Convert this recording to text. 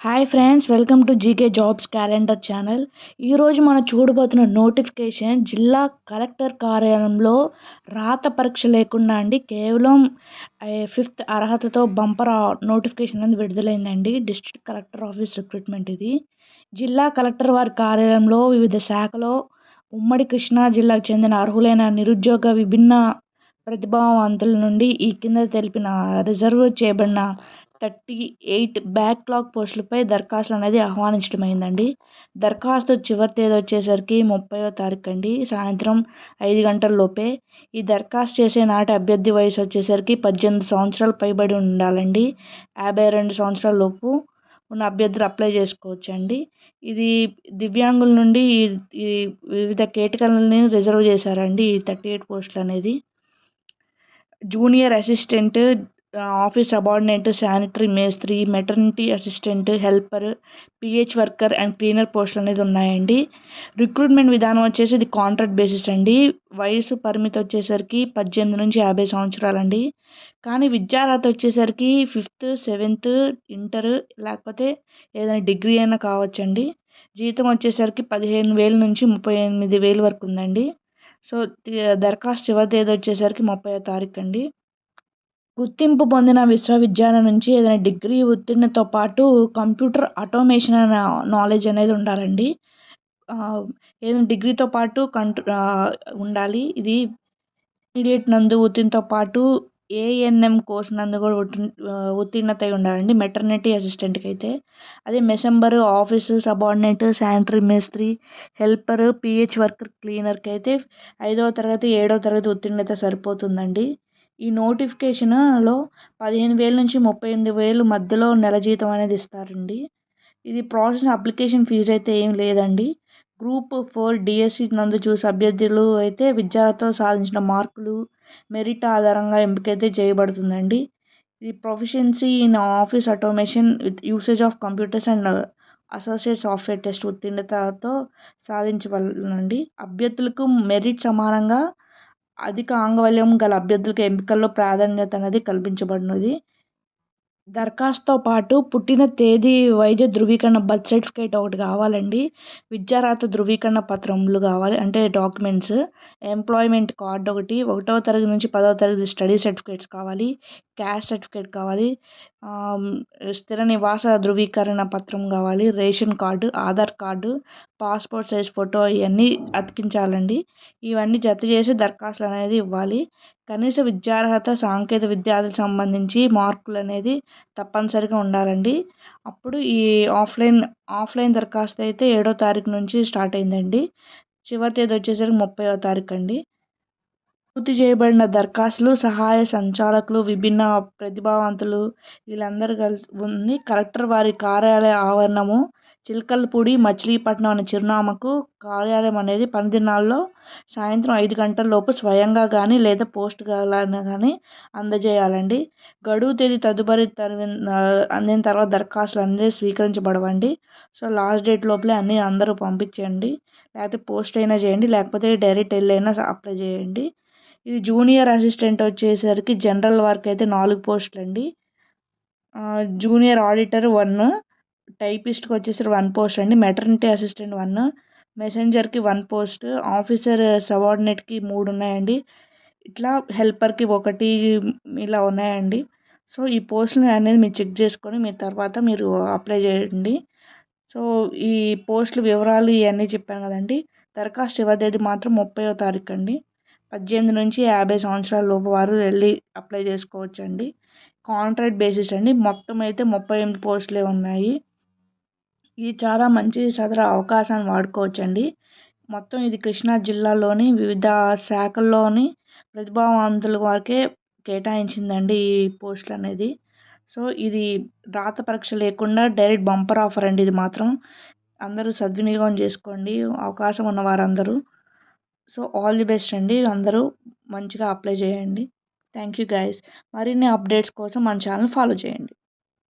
Hi friends, welcome to GK jobs calendar channel. ఈరోజు మనం చూడబోతున్న notification జిల్లా కలెక్టర్ కార్యాలయంలో రాత పరీక్ష లేకుండా కేవలం ఫిఫ్త్ అర్హతతో బంపర్ నోటిఫికేషన్ అనేది విడుదలైందండి. డిస్ట్రిక్ట్ కలెక్టర్ ఆఫీస్ రిక్రూట్మెంట్ ఇది. జిల్లా కలెక్టర్ వారి కార్యాలయంలో వివిధ శాఖలో ఉమ్మడి కృష్ణా జిల్లాకు చెందిన అర్హులైన నిరుద్యోగ విభిన్న ప్రతిభావంతుల నుండి ఈ కింద తెలిపిన రిజర్వ్ చేయబడిన 38 బ్యాక్లాగ్ పోస్టులపై దరఖాస్తులు అనేది ఆహ్వానించడమైందండి. దరఖాస్తు చివరి తేదీ వచ్చేసరికి 30వ తారీఖు అండి, సాయంత్రం 5 గంటల లోపే. ఈ దరఖాస్తు చేసే నాటి అభ్యర్థి వయసు వచ్చేసరికి 18 సంవత్సరాలు పైబడి ఉండాలండి. 52 సంవత్సరాల లోపు ఉన్న అభ్యర్థులు అప్లై చేసుకోవచ్చండి. ఇది దివ్యాంగుల నుండి ఈ వివిధ కేటగిరీలని రిజర్వ్ చేశారండి ఈ 38 పోస్టులు అనేది. Junior assistant, office subordinate, sanitary మేస్త్రి, maternity assistant, helper, PH worker and cleaner పోస్టులు అనేది ఉన్నాయండి. రిక్రూట్మెంట్ విధానం వచ్చేసి ఇది కాంట్రాక్ట్ బేసిస్ అండి. వయసు పరిమితి వచ్చేసరికి 18 నుంచి 50 సంవత్సరాలండి. కానీ విద్యార్హత వచ్చేసరికి 5th, 7th, ఇంటర్ లేకపోతే ఏదైనా డిగ్రీ అయినా కావచ్చండి. జీతం వచ్చేసరికి 15,000 నుంచి 38,000 వరకు ఉందండి. సో దరఖాస్తు చివరి తేదీ వచ్చేసరికి 30వ తారీఖు అండి. గుర్తింపు పొందిన విశ్వవిద్యాలయం నుంచి ఏదైనా డిగ్రీ ఉత్తీర్ణతో పాటు కంప్యూటర్ ఆటోమేషన్ అనే నాలెడ్జ్ అనేది ఉండాలండి. ఏదైనా డిగ్రీతో పాటు ఉండాలి. ఇది ఇంటర్మీడియట్ నందు ఉత్తీర్ణతో పాటు ఏఎన్ఎం కోర్స్ నందు కూడా ఉత్తీర్ణత అయి ఉండాలండి మెటర్నిటీ అసిస్టెంట్కి అయితే. అదే మెసెంబర్, ఆఫీసు సబార్డినేట్, శానిటరీ మేస్త్రి, హెల్పర్, పిహెచ్ వర్కర్, క్లీనర్కి అయితే 5వ తరగతి, 7వ తరగతి ఉత్తీర్ణత సరిపోతుందండి. ఈ నోటిఫికేషన్లో 15,000 నుంచి 38,000 మధ్యలో నెల జీతం అనేది ఇస్తారండి. ఇది ప్రాసెస్ అప్లికేషన్ ఫీజు అయితే ఏం లేదండి. గ్రూప్ 4 డిఎస్సి నందు చూసే అభ్యర్థులు అయితే విద్యార్థితో సాధించిన మార్కులు, మెరిట్ ఆధారంగా ఎంపికైతే చేయబడుతుందండి. ఇది proficiency in office automation with usage of computers and associate software test ఉత్తీర్ణతతో సాధించవలనండి. అభ్యర్థులకు మెరిట్ సమానంగా అధిక అంగవైకల్యం గల అభ్యర్థులకు ఎంపికల్లో ప్రాధాన్యత అనేది కల్పించబడినది. దరఖాస్తుతో పాటు పుట్టిన తేదీ, వైద్య ధృవీకరణ, బర్త్ సర్టిఫికేట్ ఒకటి కావాలండి. విద్యార్హత ధృవీకరణ పత్రములు కావాలి, అంటే డాక్యుమెంట్స్. ఎంప్లాయ్మెంట్ కార్డ్ ఒకటి, 1వ తరగతి నుంచి 10వ తరగతి స్టడీ సర్టిఫికేట్స్ కావాలి. క్యాస్ట్ సర్టిఫికేట్ కావాలి. స్థిర నివాస ధృవీకరణ పత్రం కావాలి. Ration card, Aadhaar card, passport size photo ఇవన్నీ అతికించాలండి. ఇవన్నీ జత చేసి దరఖాస్తులు అనేది ఇవ్వాలి. కనీస విద్యార్హత, సాంకేతిక విద్యార్థులకు సంబంధించి మార్కులు అనేది తప్పనిసరిగా ఉండాలండి. అప్పుడు ఈ ఆఫ్లైన్ దరఖాస్తు అయితే 7వ తారీఖు నుంచి స్టార్ట్ అయిందండి. చివరి తేదీ వచ్చేసరికి 30వ తారీఖు అండి. పూర్తి చేయబడిన దరఖాస్తులు సహాయ సంచాలకులు, విభిన్న ప్రతిభావంతులు వీళ్ళందరూ కలిసి కలెక్టర్ వారి కార్యాలయ ఆవరణము చిలకలపూడి, మచిలీపట్నం అనే చిరునామాకు కార్యాలయం అనేది పనిదినాల్లో సాయంత్రం 5 గంటల లోపు స్వయంగా కానీ లేదా పోస్ట్ కానీ అందజేయాలండి. గడువు తేదీ తదుపరి అందిన తర్వాత దరఖాస్తులు అనేది స్వీకరించబడవండి. సో లాస్ట్ డేట్ లోపలే అన్నీ అందరూ పంపించండి. లేకపోతే పోస్ట్ అయినా చేయండి, లేకపోతే డైరెక్ట్ వెళ్ళైనా అప్లై చేయండి. ఇది జూనియర్ అసిస్టెంట్ వచ్చేసరికి జనరల్ వర్క్ అయితే 4 పోస్టులు అండి. జూనియర్ ఆడిటర్ 1, టైపిస్ట్కి వచ్చేసరికి 1 పోస్ట్ అండి. మెటర్నిటీ అసిస్టెంట్ 1, మెసెంజర్కి 1 పోస్ట్, ఆఫీసర్ సబార్డినేట్కి 3 ఉన్నాయండి. ఇట్లా హెల్పర్కి 1 ఇలా ఉన్నాయండి. సో ఈ పోస్టులు అనేది మీరు చెక్ చేసుకొని మీ తర్వాత మీరు అప్లై చేయండి. సో ఈ పోస్టుల వివరాలు ఇవన్నీ చెప్పాను కదండి. దరఖాస్తు చివరి తేదీ మాత్రం 30వ తారీఖు అండి. 18 నుంచి 50 సంవత్సరాల లోపు వారు వెళ్ళి అప్లై చేసుకోవచ్చండి. కాంట్రాక్ట్ బేసిస్ అండి. మొత్తం అయితే 38 పోస్టులే ఉన్నాయి. ఇది చాలా మంచి సదరు అవకాశాన్ని వాడుకోవచ్చండి. మొత్తం ఇది కృష్ణా జిల్లాలోని వివిధ శాఖల్లోని ప్రతిభావంతుల వారికే కేటాయించిందండి ఈ పోస్టులు అనేది. సో ఇది రాత పరీక్ష లేకుండా డైరెక్ట్ బంపర్ ఆఫర్ అండి. ఇది మాత్రం అందరూ సద్వినియోగం చేసుకోండి, అవకాశం ఉన్న వారందరూ. సో ఆల్ ది బెస్ట్ అండి. అందరూ మంచిగా అప్లై చేయండి. Thank you guys. మరిన్ని అప్డేట్స్ కోసం మన ఛానల్ ఫాలో చేయండి.